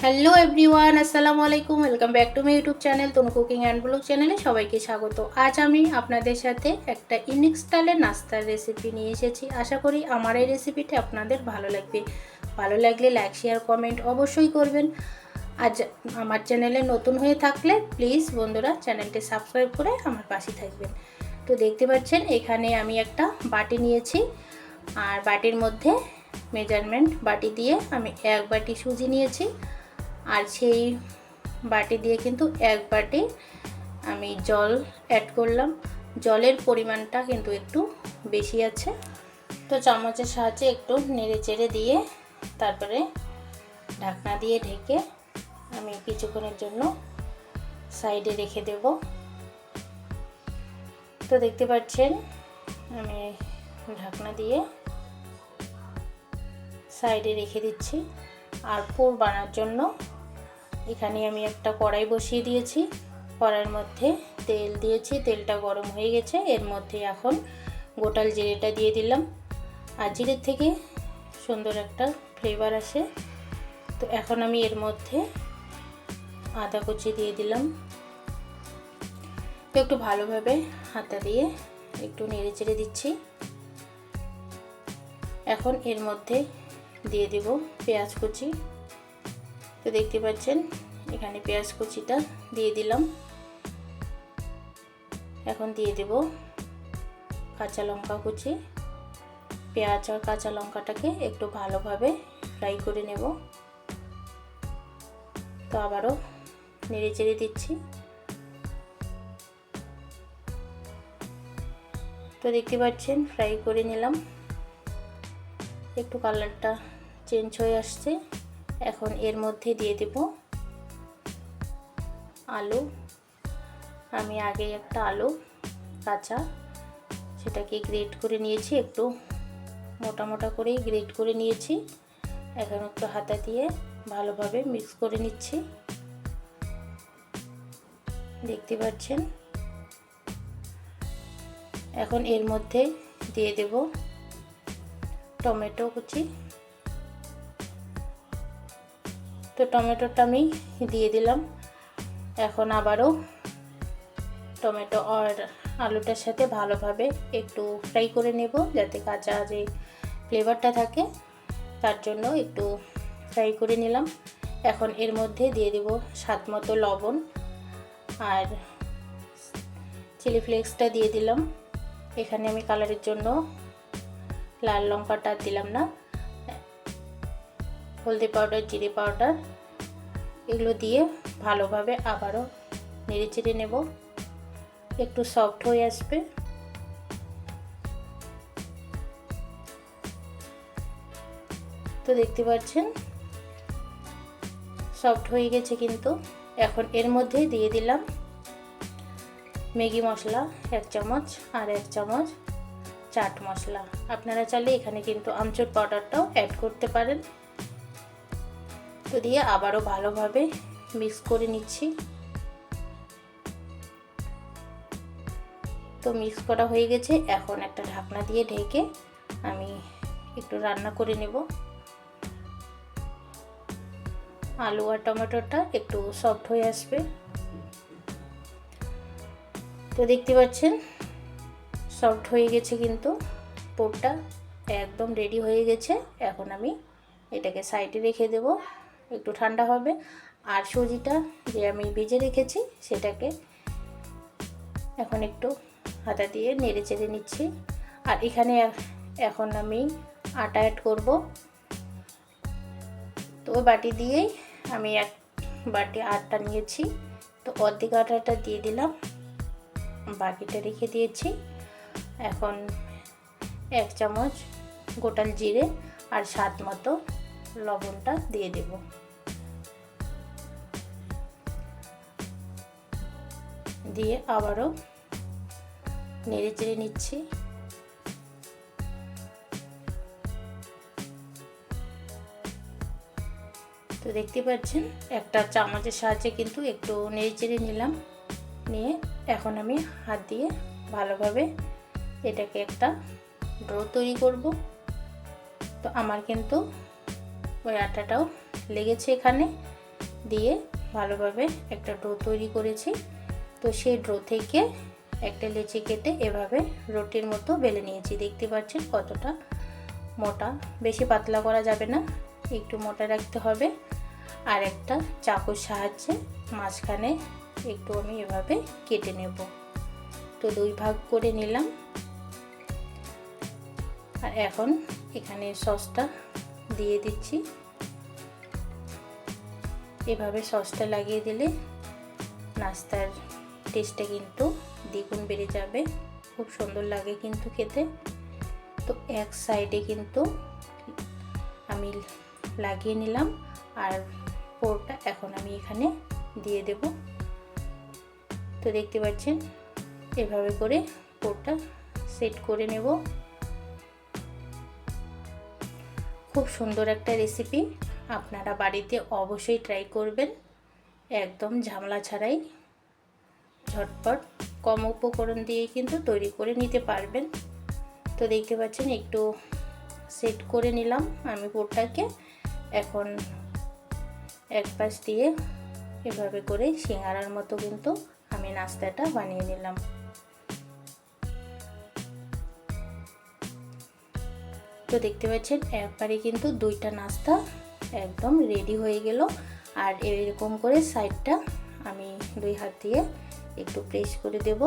Hello everyone, আসসালামু আলাইকুম। Welcome back to my YouTube channel Tanu cooking and blog চ্যানেলে সবাইকে স্বাগত। আজ আমি আপনাদের সাথে একটা ইউনিক স্টাইলের নাস্তার রেসিপি নিয়ে এসেছি। আশা করি আমার এই রেসিপিটা আপনাদের ভালো লাগবে। ভালো লাগলে লাইক শেয়ার কমেন্ট অবশ্যই করবেন। আজ আমার চ্যানেলে নতুন হয়ে থাকলে প্লিজ বন্ধুরা চ্যানেলটি সাবস্ক্রাইব করে আমার পাশে থাকবেন। তো দেখতে পাচ্ছেন এখানে আমি একটা বাটি নিয়েছি, আর বাটির মধ্যে মেজারমেন্ট বাটি দিয়ে আমি 1 বাটি সুজি নিয়েছি, আর সেই বাটি দিয়ে কিন্তু 1 বাটি আমি জল অ্যাড করলাম। জলের পরিমাণটা কিন্তু একটু বেশি আছে। তো চামচের সাহায্যে একটু নেড়ে চেড়ে দিয়ে তারপরে ঢাকনা দিয়ে ঢেকে আমি কিছুক্ষণের জন্য সাইডে রেখে দেব। তো দেখতে পাচ্ছেন আমি ঢাকনা দিয়ে সাইডে রেখে দিচ্ছি। আর পুর বানানোর জন্য এখানে আমি একটা কড়াই বসিয়ে দিয়েছি। কড়াইয়ের মধ্যে তেল দিয়েছি, তেলটা গরম হয়ে গেছে। এর মধ্যে এখন গোটাল জিরেটা দিয়ে দিলাম, আর জিরের থেকে সুন্দর একটা ফ্লেভার আসে। তো এখন আমি এর মধ্যে আদা কুচি দিয়ে দিলাম। তো একটু ভালোভাবে হাতা দিয়ে একটু নেড়ে চেড়ে দিচ্ছি। এখন এর মধ্যে দিয়ে দেব পেঁয়াজ কুচি। তো দেখতে পাচ্ছেন এখানে পেঁয়াজ কুচিটা দিয়ে দিলাম। এখন দিয়ে দেব কাঁচা লঙ্কা কুচি। পেঁয়াজ আর কাঁচা লঙ্কাটাকে একটু ভালোভাবে ফ্রাই করে নেব। তো আবারও নেড়ে চেড়ে দিচ্ছি। তো দেখতে পাচ্ছেন ফ্রাই করে নিলাম, একটু কালারটা চেঞ্জ হয়ে আসছে। এখন এর মধ্যে দিয়ে দেব আলু। আমি আগে একটা আলু কাঁচা সেটাকে গ্রেট করে নিয়েছি, একটু মোটা মোটা করেই গ্রেট করে নিয়েছি। এখন একটু হাতা দিয়ে ভালোভাবে মিক্স করে নিচ্ছি। দেখতে পাচ্ছেন এখন এর মধ্যে দিয়ে দেব টমেটো কুচি। তো টমেটোটা আমি দিয়ে দিলাম। এখন আবারও টমেটো আর আলুটার সাথে ভালোভাবে একটু ফ্রাই করে নেব, যাতে কাঁচা যে ফ্লেভারটা থাকে তার জন্য একটু ফ্রাই করে নিলাম। এখন এর মধ্যে দিয়ে দেব স্বাদ মতো লবণ, আর চিলি ফ্লেক্সটা দিয়ে দিলাম। এখানে আমি কালারের জন্য লাল লঙ্কাটা দিলাম না, হলদি পাউডার, জিরে পাউডার এগুলো দিয়ে ভালোভাবে আবারও নেড়ে চেড়ে নেব। একটু সফট হয়ে আসবে। তো দেখতে পাচ্ছেন সফট হয়ে গেছে কিন্তু। এখন এর মধ্যে দিয়ে দিলাম ম্যাগি মশলা 1 চামচ আর 1 চামচ চাট মশলা। আপনারা চাইলে এখানে কিন্তু আমচুর পাউডারটাও অ্যাড করতে পারেন। তো দিয়ে আবারও ভালোভাবে মিক্স করে নিচ্ছি। তো মিক্স করা হয়ে গেছে। এখন একটা ঢাকনা দিয়ে ঢেকে আমি একটু রান্না করে নেব। আলু আর টমেটোটা একটু সফট হয়ে আসবে। তো দেখতে পাচ্ছেন সফট হয়ে গেছে কিন্তু পুরটা একদম রেডি হয়ে গেছে। এখন আমি এটাকে সাইডে রেখে দেব, একটু ঠান্ডা হবে। আর সুজিটা যে আমি ভেজে রেখেছি সেটাকে এখন একটু হাতা দিয়ে নেড়ে চেড়ে নিচ্ছি। আর এখানে এখন আমি আটা অ্যাড করব। তো ওই বাটি দিয়েই আমি 1 বাটি আটা নিয়েছি। তো অর্ধেক আটাটা দিয়ে দিলাম, বাকিটা রেখে দিয়েছি। এখন 1 চামচ গোটাল জিরে আর স্বাদ মতো লবণটা দিয়ে দেব। দিয়ে আবারও নেড়ে চেড়ে নিচ্ছি। তো দেখতে পাচ্ছেন একটা চামচের সাহায্যে কিন্তু একটু নেড়ে চেড়ে নিলাম। নিয়ে এখন আমি হাত দিয়ে ভালোভাবে এটাকে একটা ডো তৈরি করব। তো আমার কিন্তু ওই আটাটাও লেগেছে এখানে। দিয়ে ভালোভাবে একটা ডো তৈরি করেছি। তো সেই ডো থেকে একটা লেচি কেটে এভাবে রুটির মতো বেলে নিয়েছি। দেখতে পাচ্ছেন কতটা মোটা, বেশি পাতলা করা যাবে না, একটু মোটা রাখতে হবে। আর একটা চাকুর সাহায্যে মাঝখানে একটু আমি এভাবে কেটে নেব। তো দুই ভাগ করে নিলাম। আর এখন এখানে সসটা দিয়ে দিচ্ছি। এভাবে সসটা লাগিয়ে দিলে নাস্তার টেস্টটা কিন্তু দ্বিগুণ বেড়ে যাবে, খুব সুন্দর লাগে কিন্তু খেতে। তো এক সাইডে কিন্তু আমি লাগিয়ে নিলাম, আর পুরোটা এখন আমি এখানে দিয়ে দেব। তো দেখতে পাচ্ছেন এভাবে করে পুরোটা সেট করে নেব। খুব সুন্দর একটা রেসিপি, আপনারা বাড়িতে অবশ্যই ট্রাই করবেন, একদম ঝামেলা ছাড়াই ঝটপট কম উপকরণ দিয়ে কিন্তু তৈরি করে নিতে পারবেন। তো দেখতে পাচ্ছেন একটু সেট করে নিলাম আমি পুরটাকে। এখন এক পাশ দিয়ে এভাবে করে সিঙ্গারার মতো কিন্তু আমি নাস্তাটা বানিয়ে নিলাম। তো দেখতে পাচ্ছেন একবারে কিন্তু দুইটা নাস্তা একদম রেডি হয়ে গেল। আর এরকম করে সাইডটা আমি দুই হাত দিয়ে একটু প্রেস করে দেব।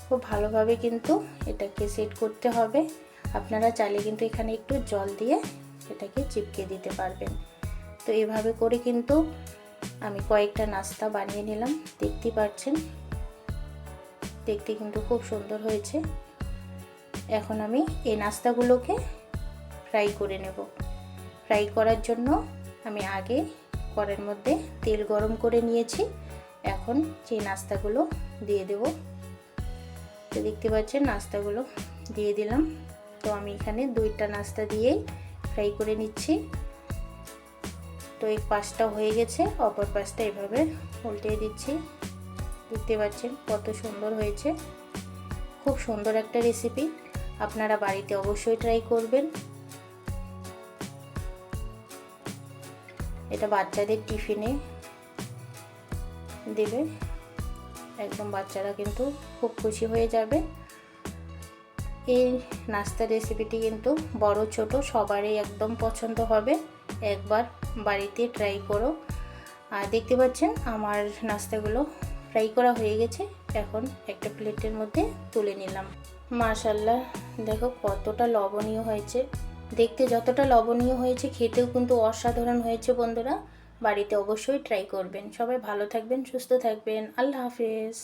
খুব ভালোভাবে কিন্তু এটাকে সেট করতে হবে। আপনারা চাইলে কিন্তু এখানে একটু জল দিয়ে এটাকে চিপকে দিতে পারবেন। তো এভাবে করে কিন্তু আমি কয়েকটা নাস্তা বানিয়ে নিলাম। দেখতে পাচ্ছেন দেখতে কিন্তু খুব সুন্দর হয়েছে। এখন আমি এই নাস্তাগুলোকে ফ্রাই করে নেব। ফ্রাই করার জন্য আমি আগে কড়াইয়ের মধ্যে তেল গরম করে নিয়েছি। এখন যে নাস্তাগুলো দিয়ে দেব। তো দেখতে পাচ্ছেন নাস্তাগুলো দিয়ে দিলাম। তো আমি এখানে দুইটা নাস্তা দিয়েই ফ্রাই করে নিচ্ছি। তো এই পাশটা হয়ে গেছে, অপর পাশটা এভাবে উল্টে দিচ্ছি। দেখতে পাচ্ছেন কত সুন্দর হয়েছে, খুব সুন্দর একটা রেসিপি, আপনারা বাড়িতে অবশ্যই ট্রাই করবেন। এটা বাচ্চাদের টিফিনে দেবে, একদম বাচ্চারা কিন্তু খুব খুশি হয়ে যাবে। এই নাস্তার রেসিপিটি কিন্তু বড় ছোট সবারই একদম পছন্দ হবে, একবার বাড়িতে ট্রাই করো। আর দেখতে পাচ্ছেন আমার নাস্তাগুলো ফ্রাই করা হয়ে গেছে। এখন একটা প্লেটের মধ্যে তুলে নিলাম। মাশাআল্লাহ, দেখো কতটা লবণীয় হয়েছে। দেখতে যতটা লবণীয় হয়েছে খেতেও কিন্তু অসাধারণ হয়েছে। বন্ধুরা বাড়িতে অবশ্যই ট্রাই করবেন। সবাই ভালো থাকবেন, সুস্থ থাকবেন। আল্লাহ হাফেজ।